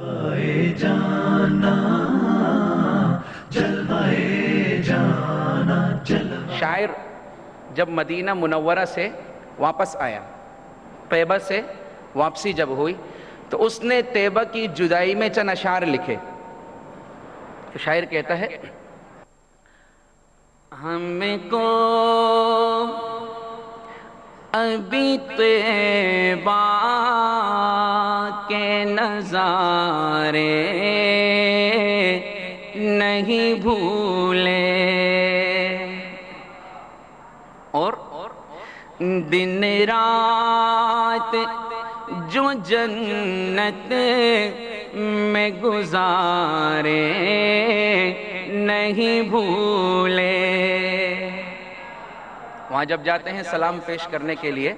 جلوائے جانا جلوائے جانا جلوائے. شاعر جب مدینہ منورہ سے واپس آیا، طیبہ سے واپسی جب ہوئی، تو اس نے طیبہ کی جدائی میں چند اشعار لکھے. تو شاعر کہتا ہے، ہم کو ابھی طیبہ کے نظارے نہیں بھولے، اور دن رات جو جنت میں گزارے نہیں بھولے. وہاں جب جاتے ہیں سلام پیش کرنے کے لیے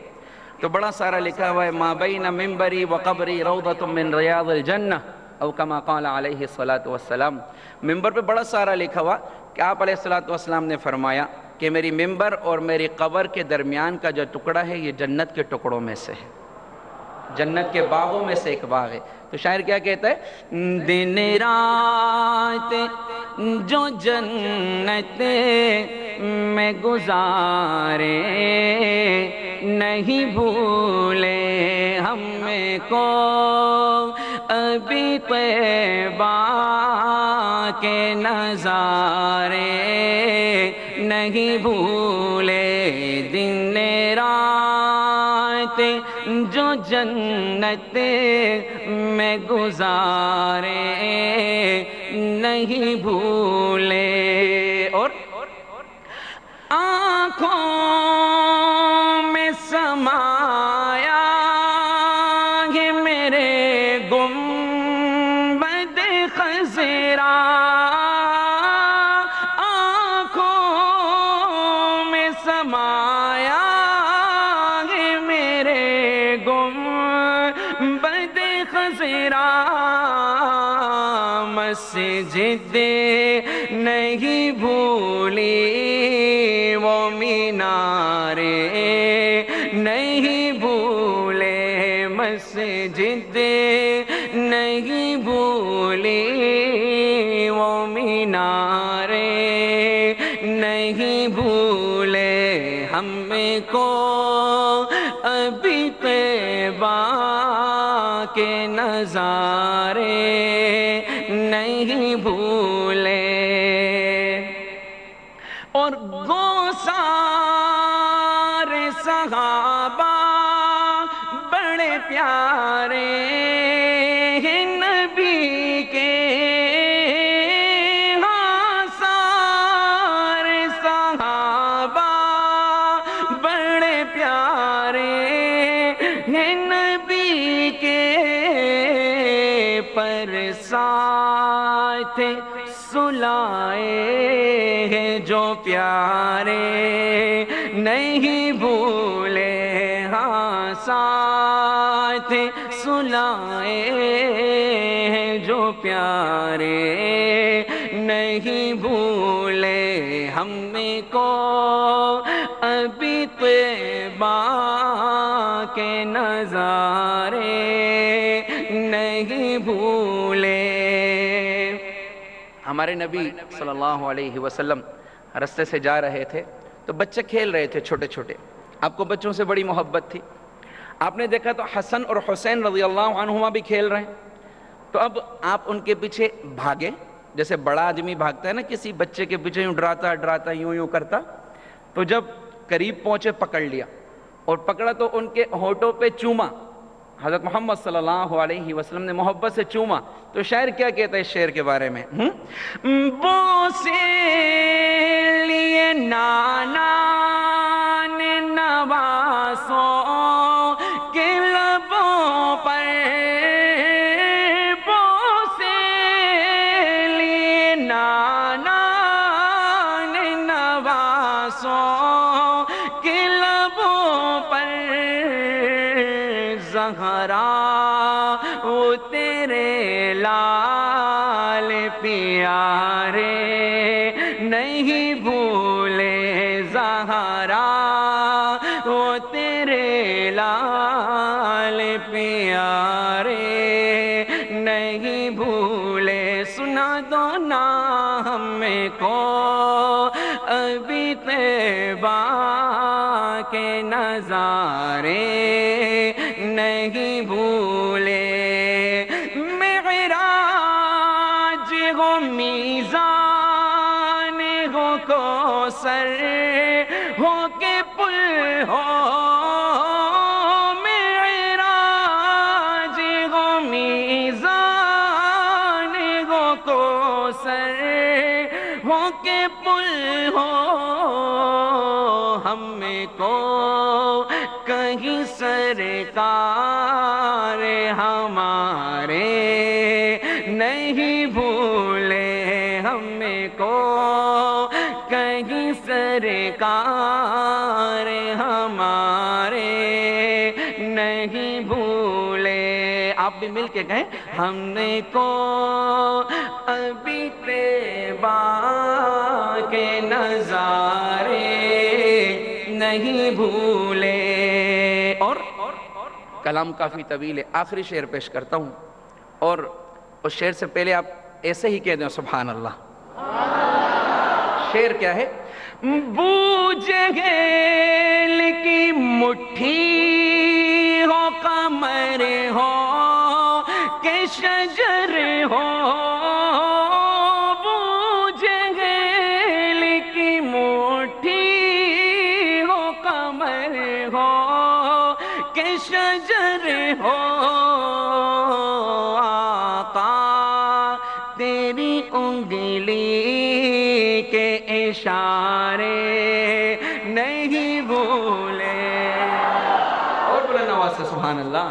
تو بڑا سارا لکھا ہوا ہے، ما بین منبری و قبری روضۃ من ریاض الجنہ او کما قال علیہ الصلاۃ والسلام. ممبر پہ بڑا سارا لکھا ہوا کہ آپ علیہ الصلاۃ والسلام نے فرمایا کہ میری ممبر اور میری قبر کے درمیان کا جو ٹکڑا ہے یہ جنت کے ٹکڑوں میں سے ہے، جنت کے باغوں میں سے ایک باغ ہے. تو شاعر کیا کہتا ہے، دن رات جو جنت میں گزارے نہیں بھولے، ہم کو ابھی طیبہ کے نظارے نہیں بھولے. دن رات جو جنت میں گزارے نہیں بھولے، اور آنکھوں میں سمایا ہے میرے گنبد خضرا، آنکھوں میں سمایا ہے میرے گنبد خضرا، مسجد نہیں بھولی وہ مینارے نہیں بھولے، مسجد نہیں بھولی وہ مینارے نہیں بھولے، ہم کو ابھی طیبہ کے نظارے نہیں بھولے. اور گوسار صحابہ بڑے پیارے ہیں نبی کے، ہاں سارے صحابہ بڑے پیارے ہیں نبی کے، پر ساتھ سلائے ہیں جو پیارے نہیں بھولے، ہاں ساتھ سلائے ہیں جو پیارے نہیں بھولے، ہم کو ابھی طیبہ کے نظارے نہیں بھولے. ہمارے نبی صلی اللہ علیہ وسلم رستے سے جا رہے تھے تو بچے کھیل رہے تھے چھوٹے چھوٹے. آپ کو بچوں سے بڑی محبت تھی. آپ نے دیکھا تو حسن اور حسین رضی اللہ عنہما بھی کھیل رہے ہیں. تو اب آپ ان کے پیچھے بھاگے، جیسے بڑا آدمی بھاگتا ہے نا کسی بچے کے پیچھے، یوں ڈراتا ڈراتا یوں کرتا. تو جب قریب پہنچے پکڑ لیا، اور پکڑا تو ان کے ہونٹوں پہ چوما. حضرت محمد صلی اللہ علیہ وسلم نے محبت سے چوما. تو شاعر کیا کہتا ہے اس شعر کے بارے میں، بوسے لیے نانا نے نواسوں کے لبوں پر، بوسے لیے نانا نے نواسوں کے لبوں پر، زہرا وہ تیرے لال پیارے نہیں بھولے، زہرا وہ تیرے لال پیارے نہیں بھولے، سنا دو نا ہم کو ابھی طیبہ کے نظارے نہیں بھولے، معراج ہو میزان ہو کوثر ہو کے پل ہو، معراج ہو میزان ہو کوثر ہو کے پل ہو، ہم کو کہیں سرکار ہمارے نہیں بھولے، ہم کو کہیں سرکار ہمارے نہیں بھولے۔ آپ بھی مل کے کہیں، ہم کو ابھی طیبہ کے نظارے نہیں بھولے۔ اور کلام کافی طویل ہے، آخری شعر پیش کرتا ہوں، اور اس شعر سے پہلے آپ ایسے ہی کہہ دیں سبحان اللہ۔ شعر کیا ہے؟ بوجھ گیل کی مٹھی ہو، قمر ہو کہ شجر ہو، بوجھ گیل کی مٹھی ہو، قمر ہو کہ شجر ہو، آقا تیری انگلی کے اشارے نہیں بھولے۔ اور بلند آواز سے سبحان اللہ۔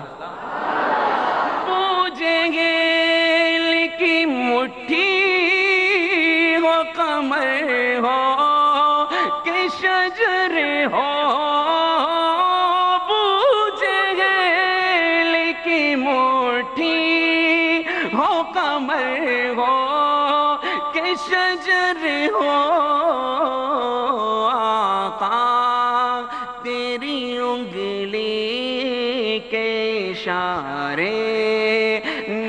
بوجھ گیل کی مٹھی ہو، قمر ہو کہ شجر ہو، بوجھ گیل کی مٹھی ہو، قمر ہو کہ شجر ہو، آقا تیری انگلی کے اشارے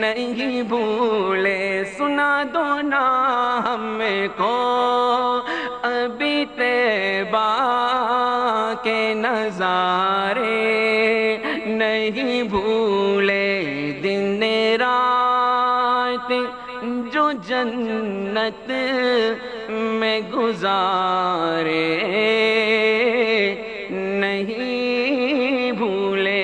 نہیں بھولے، سنا دو نا ہم کو ابھی طیبہ کے نظارے نہیں بھولے، دن رات جو جنت میں گزارے نہیں بھولے۔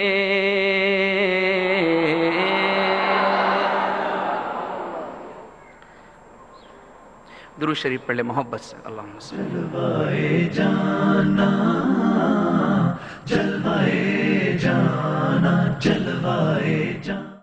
درود شریف پڑھ لے محبت سے، اللہم صلی۔ جلوائے جانا، جلوائے جانا، جلوائے جانا۔